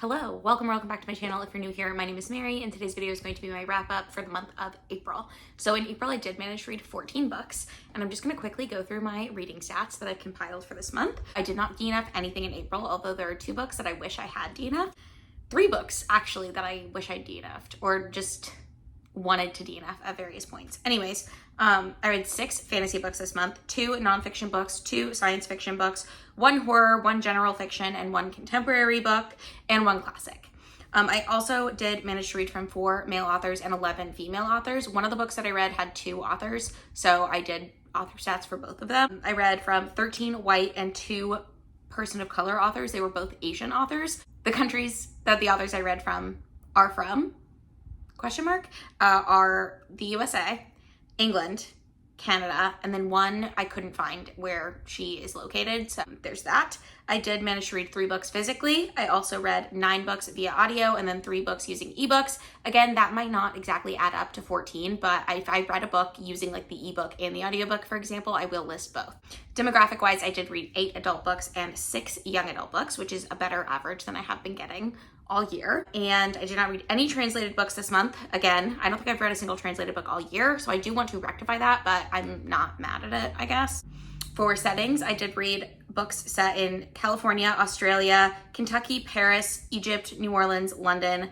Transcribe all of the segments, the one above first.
Hello, welcome or welcome back to my channel. If you're new here, my name is Mary, and today's video is going to be my wrap up for the month of April. So in April, I did manage to read 14 books, and I'm just gonna quickly go through my reading stats that I've compiled for this month. I did not DNF anything in April, although there are 2 books that I wish I had DNF'd. 3 books, actually, that I wish I DNF'd, or just wanted to DNF at various points. Anyways, I read 6 fantasy books this month, 2 nonfiction books, 2 science fiction books, 1 horror, 1 general fiction, and 1 contemporary book, and 1 classic. I also did manage to read from 4 male authors and 11 female authors. One of the books that I read had 2 authors, so I did author stats for both of them. I read from 13 white and 2 person of color authors. They were both Asian authors. The countries that the authors I read from are from, are the USA, England, Canada, and then 1 I couldn't find where she is located, so there's that. I did manage to read 3 books physically. I also read 9 books via audio and then 3 books using ebooks. Again, that might not exactly add up to 14, but if I read a book using like the ebook and the audiobook, for example, I will list both. Demographic wise, I did read 8 adult books and 6 young adult books, which is a better average than I have been getting all year. And I did not read any translated books this month. Again, I don't think I've read a single translated book all year, so I do want to rectify that, but I'm not mad at it, I guess. For settings, I did read books set in California, Australia, Kentucky, Paris, Egypt, New Orleans, London,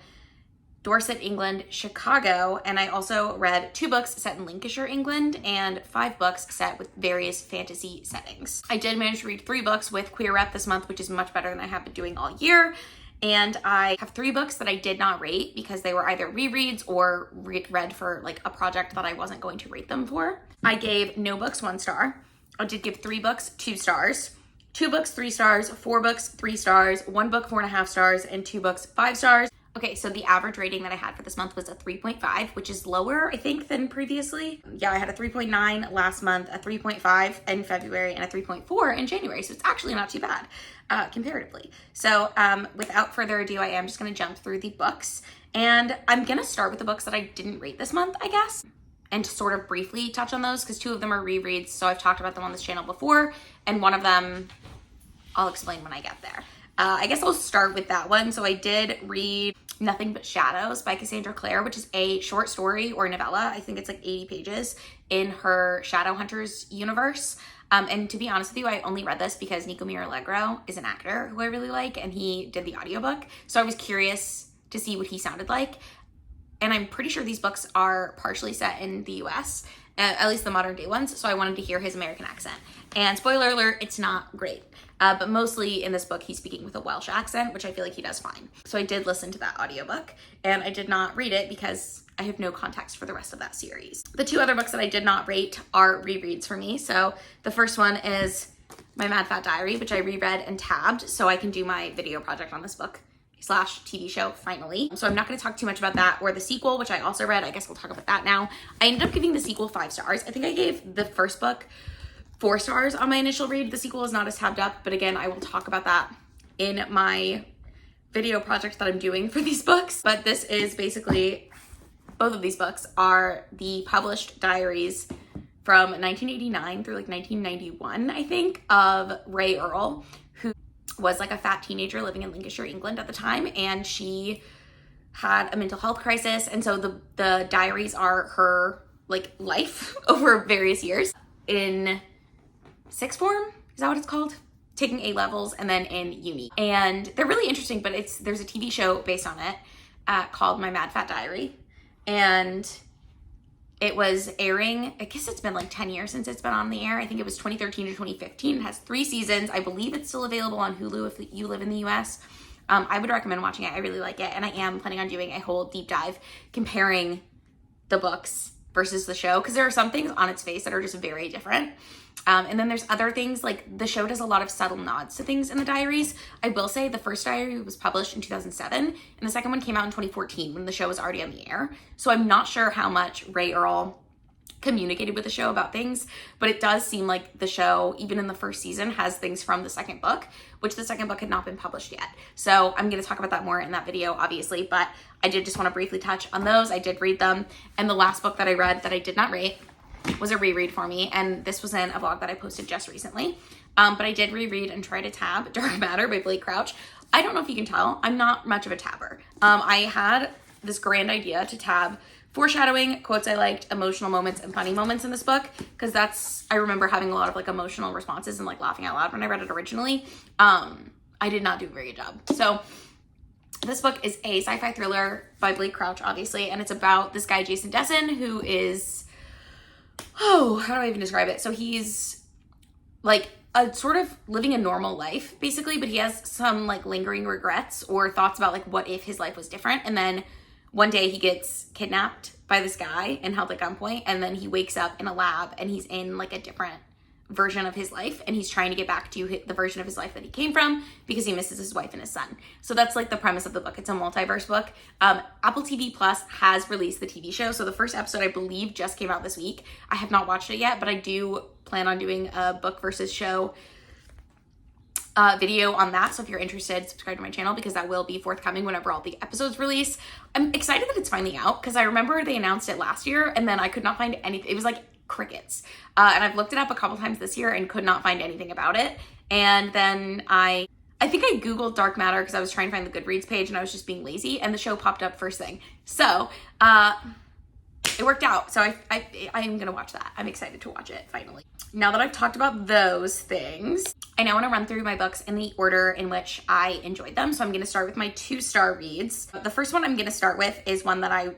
Dorset, England, Chicago, and I also read 2 books set in Lancashire, England, and 5 books set with various fantasy settings. I did manage to read 3 books with Queer Rep this month, which is much better than I have been doing all year. And I have 3 books that I did not rate because they were either rereads or read for like a project that I wasn't going to rate them for. I gave no books 1 star. I did give 3 books 2 stars, 2 books 3 stars, 4 books 3 stars, 1 book 4.5 stars, and 2 books 5 stars. Okay, so the average rating that I had for this month was a 3.5, which is lower, I think, than previously. Yeah, I had a 3.9 last month, a 3.5 in February, and a 3.4 in January, so it's actually not too bad, comparatively. So without further ado, I am just gonna jump through the books, and I'm gonna start with the books that I didn't rate this month, I guess, and sort of briefly touch on those, because 2 of them are rereads, so I've talked about them on this channel before, and one of them I'll explain when I get there. I guess I'll start with that one. So I did read Nothing But Shadows by Cassandra Clare, which is a short story or novella. I think it's like 80 pages in her Shadowhunters universe. And to be honest with you, I only read this because Nico Mirallegro is an actor who I really like, and he did the audiobook. So I was curious to see what he sounded like. And I'm pretty sure these books are partially set in the US, at least the modern day ones. So I wanted to hear his American accent. And spoiler alert, it's not great. But mostly in this book, he's speaking with a Welsh accent, which I feel like he does fine. So I did listen to that audiobook, and I did not read it because I have no context for the rest of that series. The 2 other books that I did not rate are rereads for me. So the first one is My Mad Fat Diary, which I reread and tabbed so I can do my video project on this book / TV show finally. So I'm not going to talk too much about that, or the sequel, which I also read. I guess we'll talk about that now. I ended up giving the sequel 5 stars. I think I gave the first book 4 stars on my initial read. The sequel is not as tabbed up, but again, I will talk about that in my video project that I'm doing for these books. But this is basically, both of these books are the published diaries from 1989 through like 1991, I think, of Ray Earl, who was like a fat teenager living in Lancashire, England at the time, and she had a mental health crisis. And so the diaries are her like life over various years in 6th form, is that what it's called? Taking A levels and then in uni. And they're really interesting, but there's a TV show based on it called My Mad Fat Diary. And it was airing, I guess it's been like 10 years since it's been on the air. I think it was 2013 to 2015. It has 3 seasons. I believe it's still available on Hulu if you live in the US. I would recommend watching it. I really like it. And I am planning on doing a whole deep dive comparing the books versus the show, because there are some things on its face that are just very different. And then there's other things, like the show does a lot of subtle nods to things in the diaries. I will say the first diary was published in 2007, and the second one came out in 2014 when the show was already on the air. So I'm not sure how much Ray Earl communicated with the show about things, but it does seem like the show, even in the first season, has things from the second book, which the second book had not been published yet. So I'm going to talk about that more in that video, obviously, but I did just want to briefly touch on those. I did read them, and the last book that I read that I did not rate was a reread for me, and this was in a vlog that I posted just recently. But I did reread and try to tab Dark Matter by Blake Crouch. I don't know if you can tell, I'm not much of a tabber. I had this grand idea to tab foreshadowing, quotes I liked, emotional moments, and funny moments in this book, because I remember having a lot of like emotional responses and like laughing out loud when I read it originally. I did not do a very good job. So this book is a sci-fi thriller by Blake Crouch, obviously, and it's about this guy, Jason Dessen, who is, how do I even describe it? So he's like a sort of living a normal life, basically, but he has some like lingering regrets or thoughts about like what if his life was different. And then one day he gets kidnapped by this guy and held at gunpoint, and then he wakes up in a lab and he's in like a different version of his life, and he's trying to get back to the version of his life that he came from because he misses his wife and his son. So that's like the premise of the book. It's a multiverse book. Apple TV Plus has released the TV show, so the first episode I believe just came out this week. I have not watched it yet, but I do plan on doing a book versus show video on that. So if you're interested, subscribe to my channel because that will be forthcoming whenever all the episodes release. I'm excited that it's finally out because I remember they announced it last year and then I could not find anything. It was like crickets. And I've looked it up a couple times this year and could not find anything about it. And then I think I Googled Dark Matter because I was trying to find the Goodreads page and I was just being lazy, and the show popped up first thing. So it worked out. So I'm gonna watch that. I'm excited to watch it finally. Now that I've talked about those things, I now want to run through my books in the order in which I enjoyed them. So I'm gonna start with my 2-star reads. The first one I'm gonna start with is one that I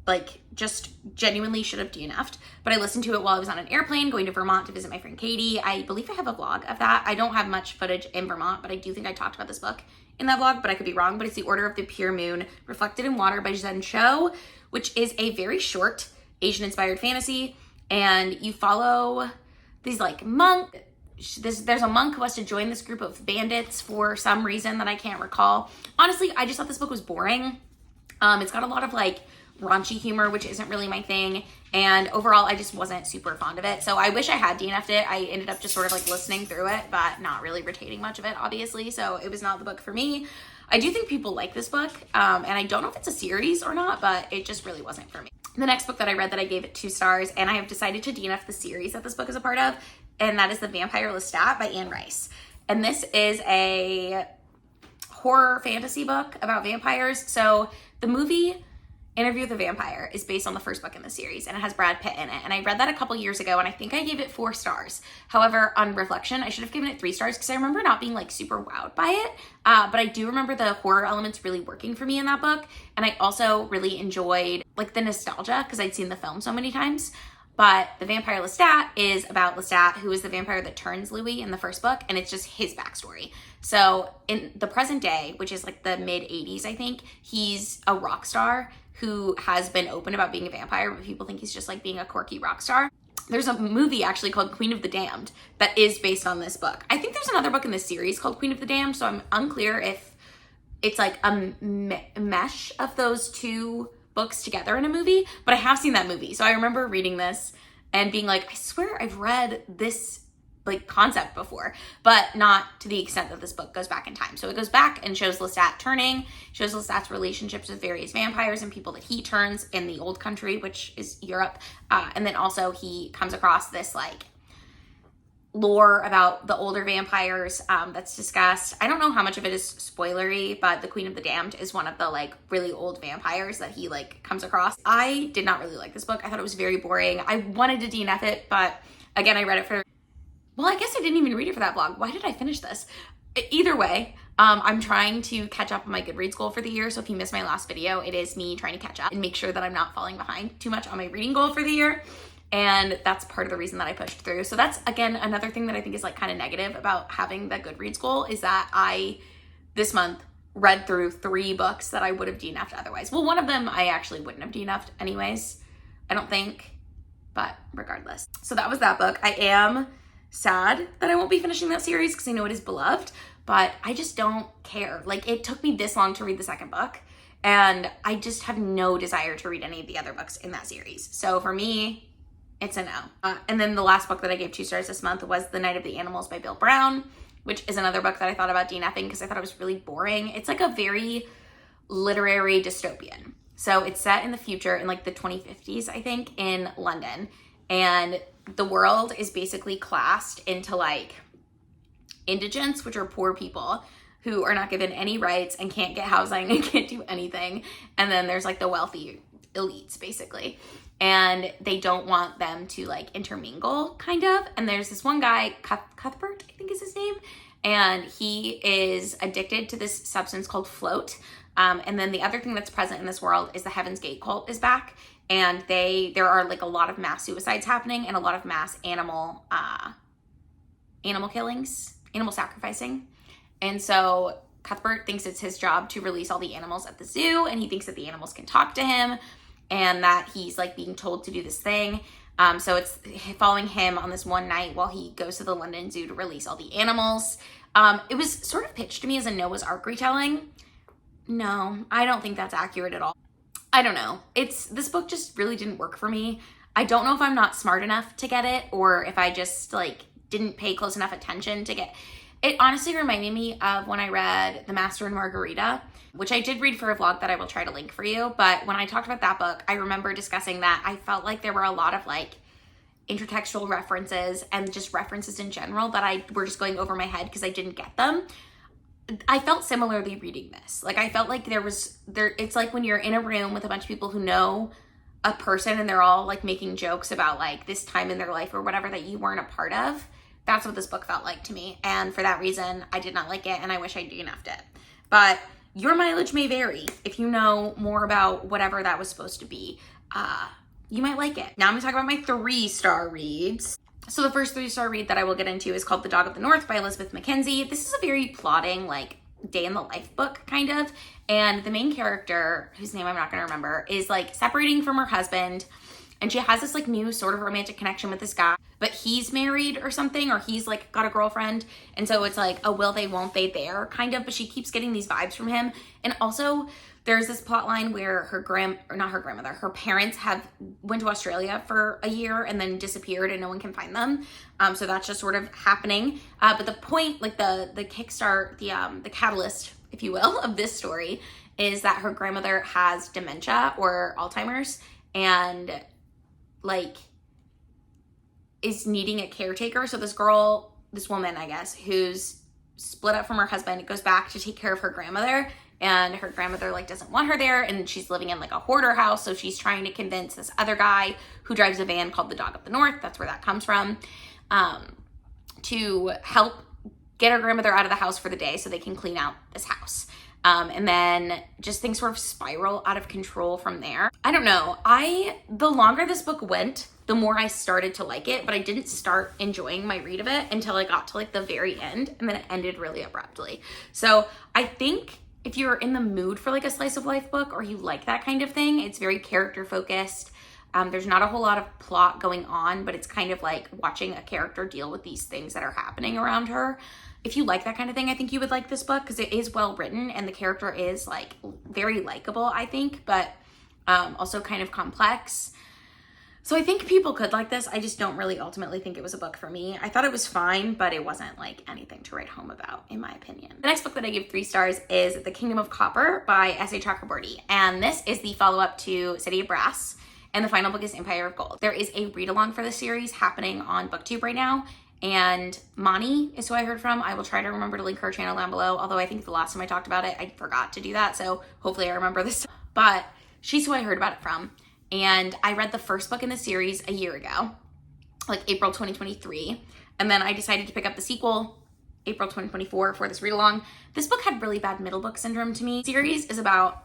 like just genuinely should have DNF'd, but I listened to it while I was on an airplane going to Vermont to visit my friend Katie. I believe I have a vlog of that. I don't have much footage in Vermont, but I do think I talked about this book in that vlog, but I could be wrong. But it's The Order of the Pure Moon, Reflected in Water by Zen Cho, which is a very short Asian-inspired fantasy, and you follow these like monk. There's a monk who has to join this group of bandits for some reason that I can't recall. Honestly, I just thought this book was boring. It's got a lot of like raunchy humor, which isn't really my thing, and overall I just wasn't super fond of it. So I wish I had DNF'd it. I ended up just sort of like listening through it, but not really retaining much of it, obviously, so it was not the book for me. I do think people like this book, and I don't know if it's a series or not, but it just really wasn't for me. The next book that I read that I gave it 2 stars, and I have decided to DNF the series that this book is a part of, and that is The Vampire Lestat by Anne Rice. And this is a horror fantasy book about vampires. So the movie Interview with the Vampire is based on the first book in the series, and it has Brad Pitt in it. And I read that a couple years ago, and I think I gave it 4 stars. However, on reflection, I should have given it 3 stars because I remember not being like super wowed by it. But I do remember the horror elements really working for me in that book. And I also really enjoyed like the nostalgia because I'd seen the film so many times. But The Vampire Lestat is about Lestat, who is the vampire that turns Louis in the first book, and it's just his backstory. So in the present day, which is like the mid 80s, I think, he's a rock star who has been open about being a vampire, but people think he's just like being a quirky rock star. There's a movie actually called Queen of the Damned that is based on this book. I think there's another book in this series called Queen of the Damned, so I'm unclear if it's like a mesh of those 2 books together in a movie, but I have seen that movie. So I remember reading this and being like, I swear I've read this like concept before, but not to the extent that this book goes back in time. So it goes back and shows Lestat turning, shows Lestat's relationships with various vampires and people that he turns in the old country, which is Europe. And then also he comes across this like lore about the older vampires that's discussed. I don't know how much of it is spoilery, but the Queen of the Damned is one of the like really old vampires that he like comes across. I did not really like this book. I thought it was very boring. I wanted to DNF it, but again, I read it for, well, I guess I didn't even read it for that vlog. Why did I finish this? Either way, I'm trying to catch up on my Goodreads goal for the year. So if you missed my last video, it is me trying to catch up and make sure that I'm not falling behind too much on my reading goal for the year. And that's part of the reason that I pushed through. So that's, again, another thing that I think is like kind of negative about having the Goodreads goal is that I, this month, read through 3 books that I would have DNF'd otherwise. Well, one of them I actually wouldn't have DNF'd anyways, I don't think, but regardless. So that was that book. I am sad that I won't be finishing that series because I know it is beloved, but I just don't care. Like, it took me this long to read the second book, and I just have no desire to read any of the other books in that series. So for me, it's a no. And then the last book that I gave 2 stars this month was The Night of the Animals by Bill Brown, which is another book that I thought about DNFing because I thought it was really boring. It's like a very literary dystopian. So it's set in the future in like the 2050s, I think, in London. And the world is basically classed into like indigents, which are poor people who are not given any rights and can't get housing and can't do anything. And then there's like the wealthy elites, basically. And they don't want them to like intermingle, kind of. And there's this one guy, Cuthbert, I think is his name. And he is addicted to this substance called float. And then the other thing that's present in this world is the Heaven's Gate cult is back. And there are like a lot of mass suicides happening and a lot of mass animal killings, animal sacrificing. And so Cuthbert thinks it's his job to release all the animals at the zoo, and he thinks that the animals can talk to him and that he's like being told to do this thing. So it's following him on this one night while he goes to the London Zoo to release all the animals. It was sort of pitched to me as a Noah's Ark retelling. No, I don't think that's accurate at all. I don't know. This book just really didn't work for me. I don't know if I'm not smart enough to get it or if I just like didn't pay close enough attention to get it. Honestly reminded me of when I read The Master and Margarita, which I did read for a vlog that I will try to link for you. But when I talked about that book, I remember discussing that I felt like there were a lot of like intertextual references and just references in general that I were just going over my head because I didn't get them. I felt similarly reading this. Like I felt like it's like when you're in a room with a bunch of people who know a person and they're all like making jokes about like this time in their life or whatever that you weren't a part of. That's what this book felt like to me. And for that reason, I did not like it and I wish I DNF'd it. But your mileage may vary. If you know more about whatever that was supposed to be, you might like it. Now I'm gonna talk about my 3-star reads. So the first 3-star read that I will get into is called The Dog of the North by Elizabeth Mackenzie. This is a very plotting, like day in the life book kind of. And the main character, whose name I'm not gonna remember, is like separating from her husband. And she has this like new sort of romantic connection with this guy, but he's married or something, or he's like got a girlfriend. And so it's like, oh, will they, won't they there kind of, but she keeps getting these vibes from him. And also there's this plot line where her parents went to Australia for a year and then disappeared and no one can find them. So that's just sort of happening. But the point, like the kickstart, the catalyst, if you will, of this story is that her grandmother has dementia or Alzheimer's and like is needing a caretaker. So this woman, I guess, who's split up from her husband, goes back to take care of her grandmother, and her grandmother like doesn't want her there, and she's living in like a hoarder house. So she's trying to convince this other guy who drives a van called the Dog of the North, that's where that comes from, to help get her grandmother out of the house for the day so they can clean out this house. And then just things sort of spiral out of control from there. I don't know. The longer this book went, the more I started to like it, but I didn't start enjoying my read of it until I got to like the very end, and then it ended really abruptly. So I think if you're in the mood for like a slice of life book or you like that kind of thing, it's very character focused. There's not a whole lot of plot going on, but it's kind of like watching a character deal with these things that are happening around her. If you like that kind of thing, I think you would like this book because it is well written and the character is like very likable, I think, but also kind of complex. So I think people could like this. I just don't really ultimately think it was a book for me. I thought it was fine, but it wasn't like anything to write home about, in my opinion. The next book that I give 3 stars is The Kingdom of Copper by S.A. Chakraborty. And this is the follow-up to City of Brass. And the final book is Empire of Gold. There is a read-along for the series happening on BookTube right now. And Mani is who I heard from. I will try to remember to link her channel down below. Although I think the last time I talked about it, I forgot to do that. So hopefully I remember this. But she's who I heard about it from. And I read the first book in the series a year ago, like April 2023. And then I decided to pick up the sequel, April 2024, for this read-along. This book had really bad middle book syndrome to me. The series is about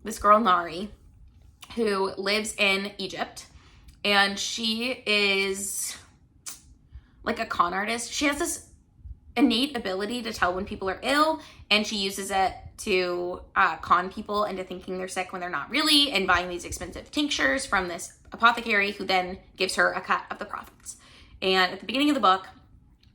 this girl, Nari, who lives in Egypt. And she is like a con artist. She has this innate ability to tell when people are ill, and she uses it to con people into thinking they're sick when they're not really, and buying these expensive tinctures from this apothecary who then gives her a cut of the profits. And at the beginning of the book,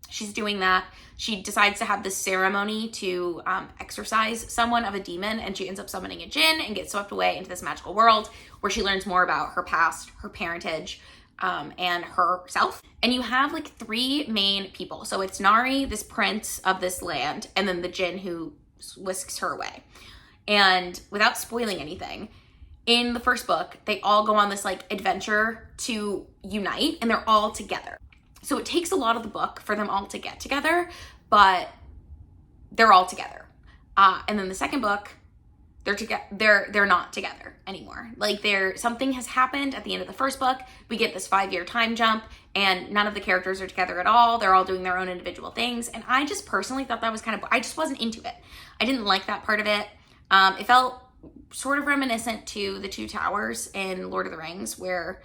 she's doing that. She decides to have this ceremony to exorcise someone of a demon, and she ends up summoning a djinn and gets swept away into this magical world where she learns more about her past, her parentage, and herself. And you have like 3 main people. So it's Nari, this prince of this land, and then the djinn who whisks her away. And without spoiling anything, in the first book, they all go on this like adventure to unite, and they're all together. So it takes a lot of the book for them all to get together, but they're all together. And then the second book, they're not together anymore. Like something has happened at the end of the first book. We get this 5-year time jump and none of the characters are together at all. They're all doing their own individual things. And I just personally thought that was I just wasn't into it. I didn't like that part of it. It felt sort of reminiscent to the Two Towers in Lord of the Rings, where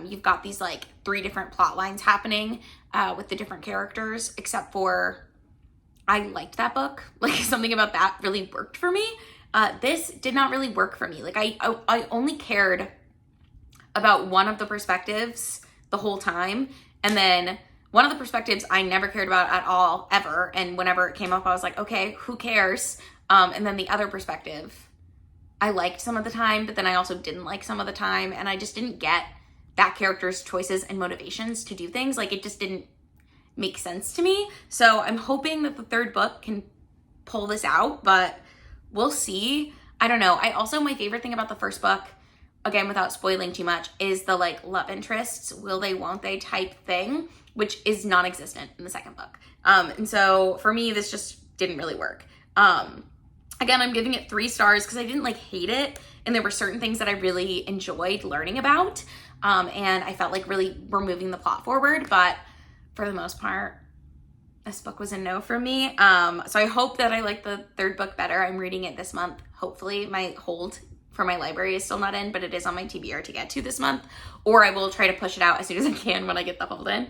you've got these like 3 different plot lines happening with the different characters, except for I liked that book. Like something about that really worked for me. This did not really work for me. Like I only cared about one of the perspectives the whole time. And then one of the perspectives I never cared about at all, ever. And whenever it came up, I was like, okay, who cares? And then the other perspective, I liked some of the time, but then I also didn't like some of the time. And I just didn't get that character's choices and motivations to do things. Like it just didn't make sense to me. So I'm hoping that the third book can pull this out, but we'll see. I don't know. My favorite thing about the first book, again, without spoiling too much, is the like love interests, will they, won't they type thing, which is non-existent in the second book. And so for me, this just didn't really work. Again, I'm giving it 3 stars because I didn't like hate it. And there were certain things that I really enjoyed learning about. And I felt like really were moving the plot forward. But for the most part, this book was a no for me. So I hope that I like the third book better. I'm reading it this month. Hopefully my hold for my library is still not in, but it is on my TBR to get to this month. Or I will try to push it out as soon as I can when I get the hold in.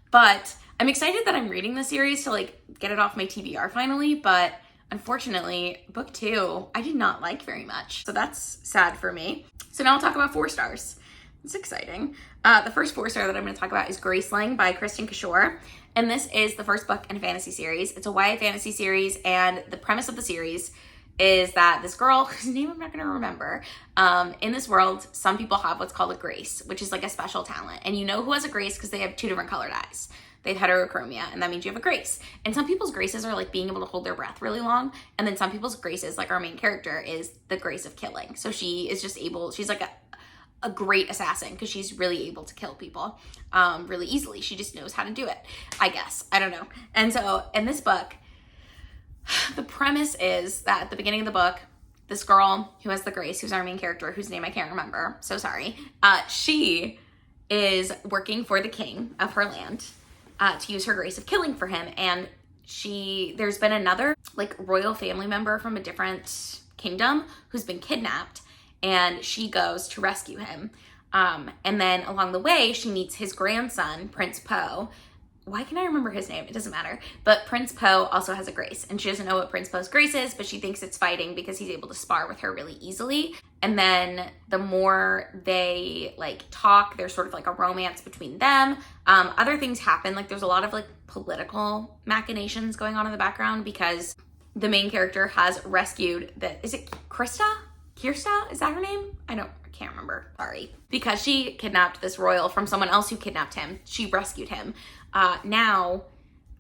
But I'm excited that I'm reading the series to like get it off my TBR finally. But unfortunately, book 2, I did not like very much. So that's sad for me. So now I'll talk about 4 stars. It's exciting. The first 4-star that I'm going to talk about is Graceling by Kristen Kishore. And this is the first book in a fantasy series. It's a YA fantasy series, and the premise of the series is that this girl, whose name I'm not going to remember, in this world, some people have what's called a grace, which is like a special talent. And you know who has a grace because they have 2 different colored eyes. They have heterochromia, and that means you have a grace. And some people's graces are like being able to hold their breath really long. And then some people's graces, like our main character, is the grace of killing. So she is just she's like a great assassin because she's really able to kill people really easily. She just knows how to do it, I guess. I don't know. And so in this book, the premise is that at the beginning of the book, this girl who has the grace, who's our main character, whose name I can't remember, so sorry, she is working for the king of her land to use her grace of killing for him. And there's been another like royal family member from a different kingdom who's been kidnapped, and she goes to rescue him. And then along the way, she meets his grandson, Prince Poe. Why can I remember his name? It doesn't matter. But Prince Poe also has a grace, and she doesn't know what Prince Poe's grace is, but she thinks it's fighting because he's able to spar with her really easily. And then the more they like talk, there's sort of like a romance between them. Other things happen. Like there's a lot of like political machinations going on in the background because the main character has rescued is it Kirsta? Is that her name? I can't remember. Sorry. Because she kidnapped this royal from someone else who kidnapped him. She rescued him. Now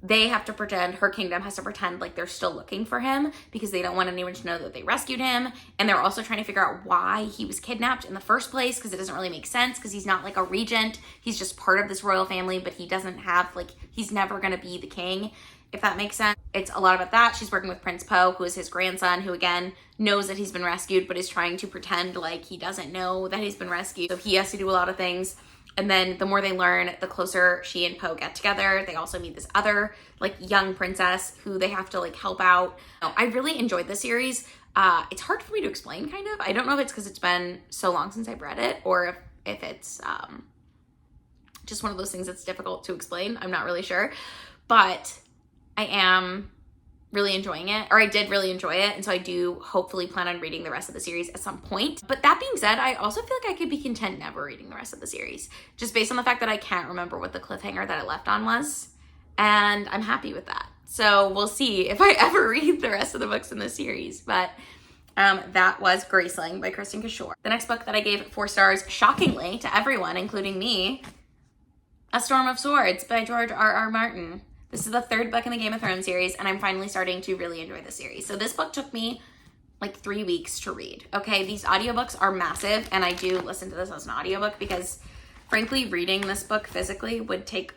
they have to pretend, her kingdom has to pretend like they're still looking for him because they don't want anyone to know that they rescued him. And they're also trying to figure out why he was kidnapped in the first place because it doesn't really make sense because he's not like a regent. He's just part of this royal family, but he doesn't have he's never going to be the king, if that makes sense. It's a lot about that. She's working with Prince Poe, who is his grandson, who again knows that he's been rescued, but is trying to pretend like he doesn't know that he's been rescued. So he has to do a lot of things. And then the more they learn, the closer she and Poe get together. They also meet this other like young princess who they have to like help out. I really enjoyed the series. It's hard for me to explain, kind of. I don't know if it's because it's been so long since I've read it or if it's just one of those things that's difficult to explain. I'm not really sure. But I am really enjoying it, or I did really enjoy it, and so I do hopefully plan on reading the rest of the series at some point. But that being said, I also feel like I could be content never reading the rest of the series, just based on the fact that I can't remember what the cliffhanger that it left on was, and I'm happy with that. So we'll see if I ever read the rest of the books in the series, but that was Graceling by Kristen Kishore. The next book that I gave 4 stars, shockingly to everyone, including me, A Storm of Swords by George R.R. Martin. This is the 3rd book in the Game of Thrones series, and I'm finally starting to really enjoy the series. So this book took me like 3 weeks to read. Okay, these audiobooks are massive, and I do listen to this as an audiobook because frankly, reading this book physically would take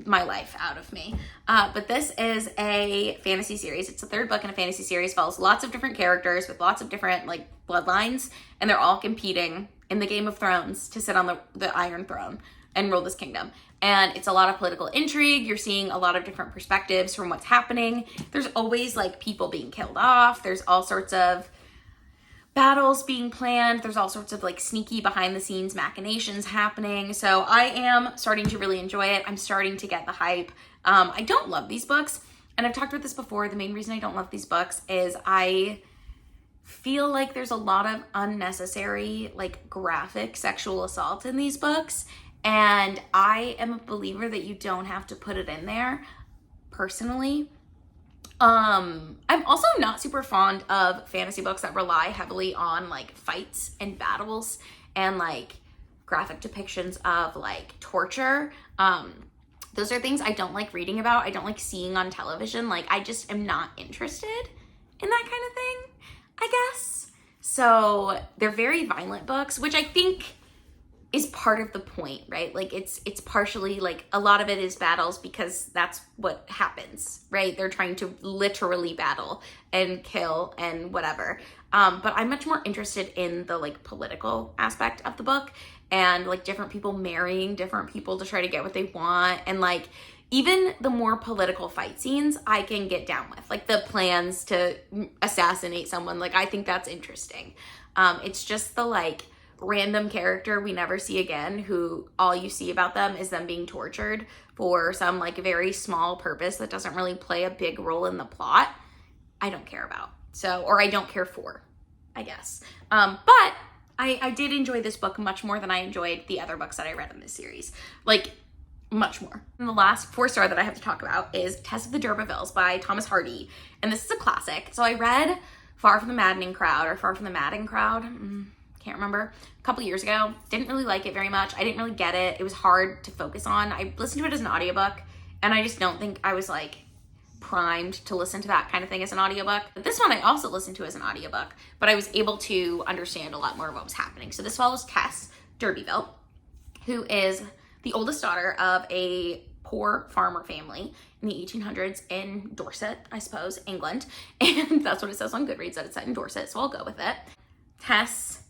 my life out of me. But this is a fantasy series. It's the third book in a fantasy series, follows lots of different characters with lots of different like bloodlines, and they're all competing in the Game of Thrones to sit on the Iron Throne and rule this kingdom. And it's a lot of political intrigue. You're seeing a lot of different perspectives from what's happening. There's always like people being killed off. There's all sorts of battles being planned. There's all sorts of like sneaky behind the scenes machinations happening. So I am starting to really enjoy it. I'm starting to get the hype. I don't love these books, and I've talked about this before. The main reason I don't love these books is I feel like there's a lot of unnecessary like graphic sexual assault in these books, and I am a believer that you don't have to put it in there personally. I'm also not super fond of fantasy books that rely heavily on like fights and battles and like graphic depictions of like torture. Those are things I don't like reading about. I don't like seeing on television. Like I just am not interested in that kind of thing, I guess. So they're very violent books, which I think is part of the point, right? Like it's partially like a lot of it is battles because that's what happens, right? They're trying to literally battle and kill and whatever. But I'm much more interested in the like political aspect of the book and like different people marrying different people to try to get what they want. And like even the more political fight scenes I can get down with, like the plans to assassinate someone. Like I think that's interesting. It's just the like random character we never see again who all you see about them is them being tortured for some like very small purpose that doesn't really play a big role in the plot. I don't care about. So, or I don't care for, I guess. But I did enjoy this book much more than I enjoyed the other books that I read in this series. Like much more. And the last 4-star that I have to talk about is Tess of the D'Urbervilles by Thomas Hardy. And this is a classic. So I read Far from the Maddening Crowd or Far from the Madding Crowd. Can't remember, a couple years ago. Didn't really like it very much. I didn't really get it. It was hard to focus on. I listened to it as an audiobook, and I just don't think I was like primed to listen to that kind of thing as an audiobook. But this one I also listened to as an audiobook, but I was able to understand a lot more of what was happening. So this follows Tess D'Urberville, who is the oldest daughter of a poor farmer family in the 1800s in Dorset, I suppose, England. And that's what it says on Goodreads, that it's set in Dorset, so I'll go with it. Tess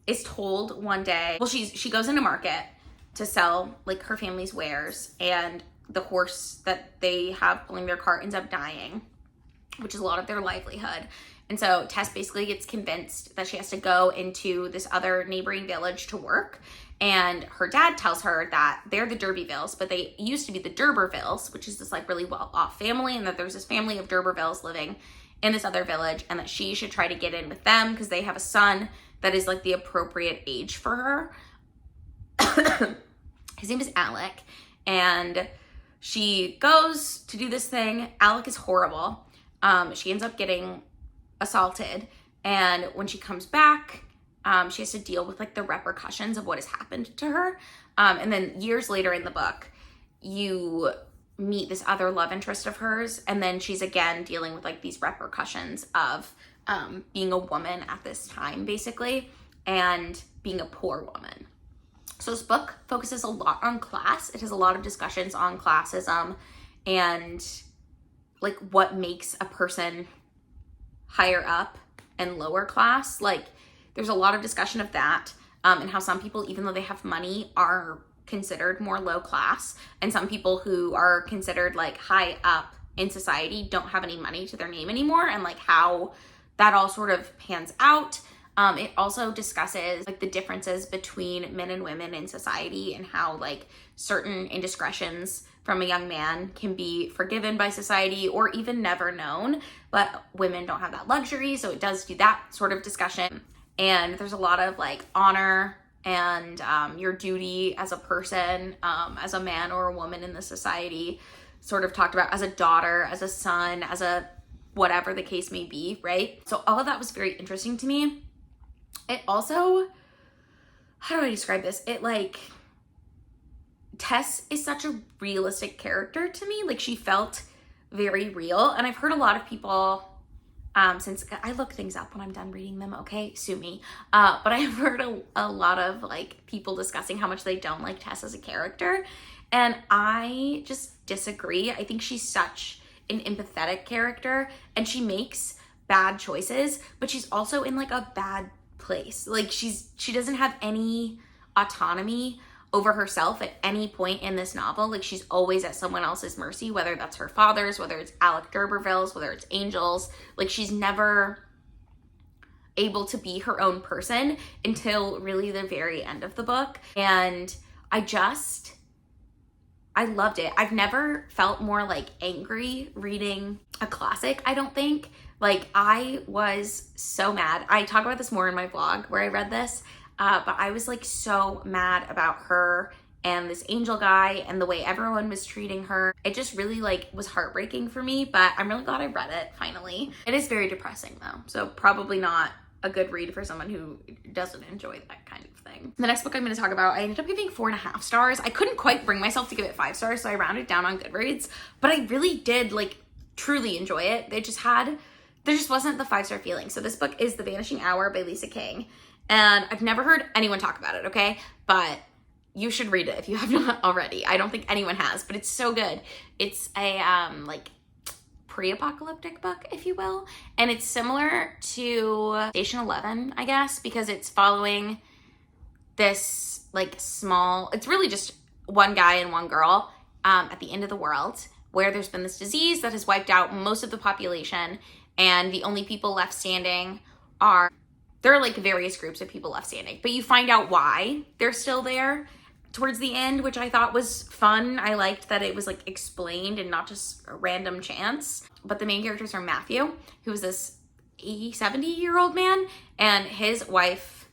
is told one day, well, she goes into market to sell like her family's wares, and the horse that they have pulling their cart ends up dying, which is a lot of their livelihood. And so Tess basically gets convinced that she has to go into this other neighboring village to work. And her dad tells her that they're the D'Urbervilles, but they used to be the D'Urbervilles, which is this like really well-off family, and that there's this family of D'Urbervilles living in this other village, and that she should try to get in with them because they have a son that is like the appropriate age for her. His name is Alec, and she goes to do this thing. Alec is horrible. She ends up getting assaulted, and when she comes back, she has to deal with like the repercussions of what has happened to her. And then years later in the book, you meet this other love interest of hers, and then she's again dealing with like these repercussions of being a woman at this time, basically, and being a poor woman. So this book focuses a lot on class. It has a lot of discussions on classism and like what makes a person higher up and lower class. Like there's a lot of discussion of that, and how some people, even though they have money, are considered more low class, and some people who are considered like high up in society don't have any money to their name anymore, and like how that all sort of pans out. It also discusses like the differences between men and women in society, and how like certain indiscretions from a young man can be forgiven by society or even never known, but women don't have that luxury. So it does do that sort of discussion. And there's a lot of like honor and your duty as a person, as a man or a woman in the society, sort of talked about as a daughter, as a son, as a whatever the case may be, right? So all of that was very interesting to me. It also, how do I describe this? It like, Tess is such a realistic character to me. Like she felt very real. And I've heard a lot of people, since I look things up when I'm done reading them, okay, sue me. But I've heard a lot of like people discussing how much they don't like Tess as a character. And I just disagree. I think she's such an empathetic character, and she makes bad choices, but she's also in like a bad place. Like she doesn't have any autonomy over herself at any point in this novel. Like she's always at someone else's mercy, whether that's her father's, whether it's Alec D'Urberville's, whether it's Angel's. Like she's never able to be her own person until really the very end of the book. And I loved it. I've never felt more like angry reading a classic, I don't think. Like I was so mad. I talk about this more in my vlog where I read this, but I was like so mad about her and this Angel guy and the way everyone was treating her. It just really like was heartbreaking for me, but I'm really glad I read it finally. It is very depressing though, so probably not a good read for someone who doesn't enjoy that kind of thing. The next book I'm going to talk about, I ended up giving 4.5 stars. I couldn't quite bring myself to give it 5 stars, so I rounded down on Goodreads, but I really did like truly enjoy it. There just wasn't the 5-star feeling. So this book is The Vanishing Hour by Lisa King, and I've never heard anyone talk about it, okay? But you should read it if you have not already. I don't think anyone has, but it's so good. It's a like pre-apocalyptic book, if you will, and it's similar to Station 11, I guess, because it's following this like small, it's really just one guy and one girl at the end of the world, where there's been this disease that has wiped out most of the population, and the only people left standing there are like various groups of people left standing, but you find out why they're still there towards the end, which I thought was fun. I liked that it was like explained and not just a random chance. But the main characters are Matthew, who is this 70-year-old man, and his wife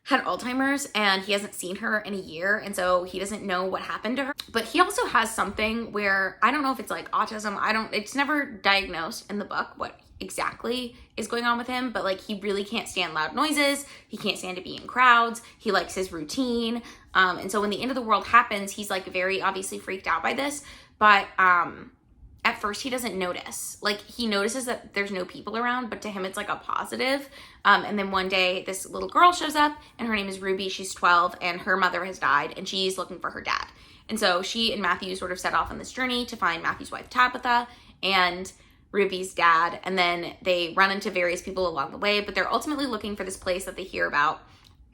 had Alzheimer's and he hasn't seen her in a year, and so he doesn't know what happened to her. But he also has something where, I don't know if it's like autism, it's never diagnosed in the book what exactly is going on with him, but like he really can't stand loud noises, he can't stand to be in crowds, he likes his routine, and so when the end of the world happens, he's like very obviously freaked out by this, but at first he doesn't notice. Like he notices that there's no people around, but to him it's like a positive. And then one day this little girl shows up, and her name is Ruby. She's 12 and her mother has died, and she's looking for her dad. And so she and Matthew sort of set off on this journey to find Matthew's wife Tabitha and Ruby's dad, and then they run into various people along the way, but they're ultimately looking for this place that they hear about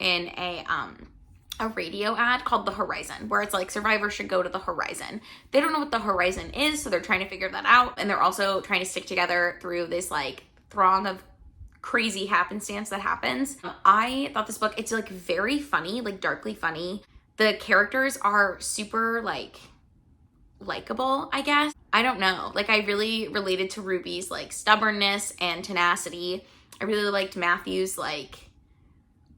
in a radio ad called The Horizon, where it's like survivors should go to the Horizon. They don't know what the Horizon is, so they're trying to figure that out, and they're also trying to stick together through this like throng of crazy happenstance that happens. I thought this book, it's like very funny, like darkly funny. The characters are super like likable, I guess. I don't know. Like I really related to Ruby's like stubbornness and tenacity. I really liked Matthew's like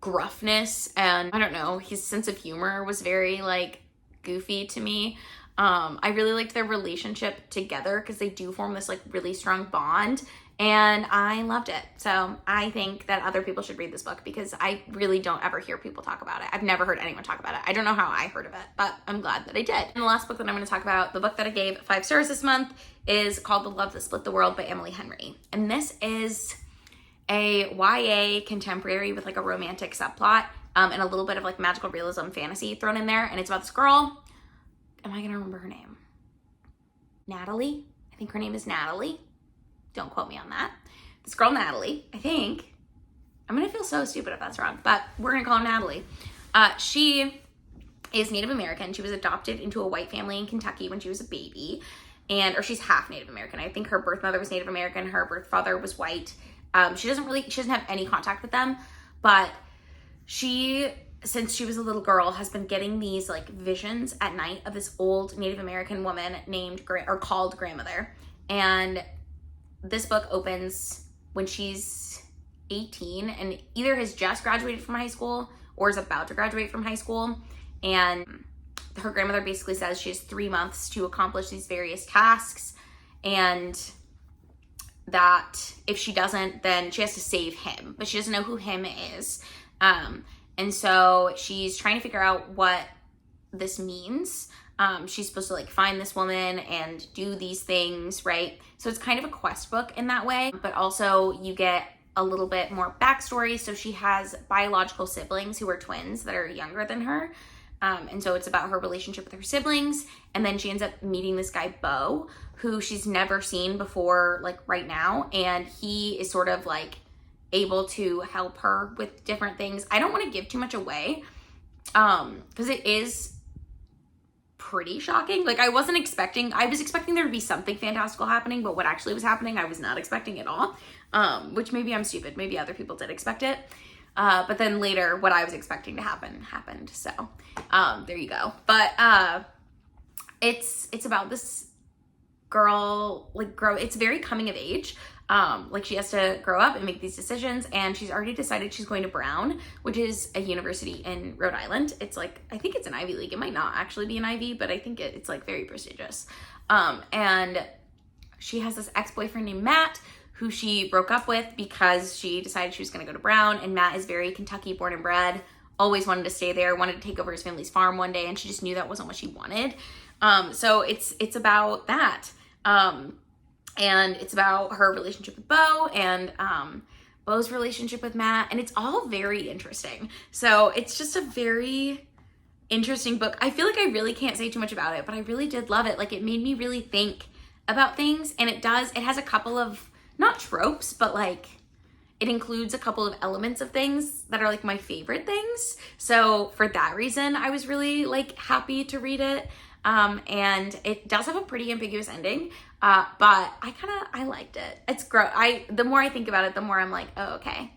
gruffness, and I don't know, his sense of humor was very like goofy to me. I really liked their relationship together because they do form this like really strong bond, and I loved it. So I think that other people should read this book because I really don't ever hear people talk about it. I've never heard anyone talk about it. I don't know how I heard of it, but I'm glad that I did. And the last book that I'm going to talk about, the book that I gave 5 stars this month, is called The Love That Split the World by Emily Henry. And this is a YA contemporary with like a romantic subplot and a little bit of like magical realism fantasy thrown in there. And it's about this girl. Am I going to remember her name? Natalie? I think her name is Natalie. Don't quote me on that. This girl, Natalie, I think. I'm going to feel so stupid if that's wrong, but we're going to call her Natalie. She is Native American. She was adopted into a white family in Kentucky when she was a baby. Or she's half Native American. I think her birth mother was Native American. Her birth father was white. She doesn't have any contact with them, but she, since she was a little girl, has been getting these like visions at night of this old Native American woman called grandmother. And this book opens when she's 18 and either has just graduated from high school or is about to graduate from high school. And her grandmother basically says she has 3 months to accomplish these various tasks, and that if she doesn't, then she has to save him, but she doesn't know who him is. And so she's trying to figure out what this means. She's supposed to like find this woman and do these things, right? So it's kind of a quest book in that way, but also you get a little bit more backstory. So she has biological siblings who are twins that are younger than her. And so it's about her relationship with her siblings. And then she ends up meeting this guy, Bo, who she's never seen before, like right now. And he is sort of like able to help her with different things. I don't want to give too much away because it is pretty shocking. Like I was expecting there to be something fantastical happening, but what actually was happening, I was not expecting at all. Which maybe I'm stupid. Maybe other people did expect it. But then later what I was expecting to happen happened. So, there you go. But, it's about this girl, it's very coming of age. Like she has to grow up and make these decisions, and she's already decided she's going to Brown, which is a university in Rhode Island. It's like, I think it's an Ivy League. It might not actually be an Ivy, but I think it's like very prestigious. And she has this ex-boyfriend named Matt who she broke up with because she decided she was going to go to Brown. And Matt is very Kentucky born and bred, always wanted to stay there, wanted to take over his family's farm one day, and she just knew that wasn't what she wanted. So it's about that. And it's about her relationship with Bo and Bo's relationship with Matt, and it's all very interesting. So it's just a very interesting book. I feel like I really can't say too much about it, but I really did love it. Like it made me really think about things, and it has a couple of, not tropes, but like it includes a couple of elements of things that are like my favorite things. So for that reason, I was really like happy to read it. And it does have a pretty ambiguous ending, but I liked it. It's the more I think about it, the more I'm like, oh, okay.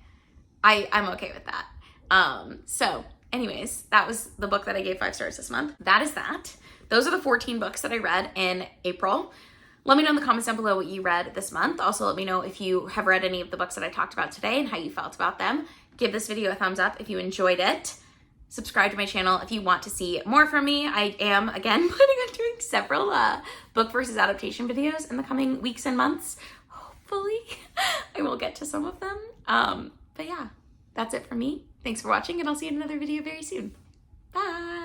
I'm okay with that. So anyways, that was the book that I gave 5 stars this month. That is that. Those are the 14 books that I read in April. Let me know in the comments down below what you read this month. Also, let me know if you have read any of the books that I talked about today and how you felt about them. Give this video a thumbs up if you enjoyed it. Subscribe to my channel if you want to see more from me. I am, again, planning on doing several book versus adaptation videos in the coming weeks and months. Hopefully, I will get to some of them. But yeah, that's it from me. Thanks for watching, and I'll see you in another video very soon. Bye!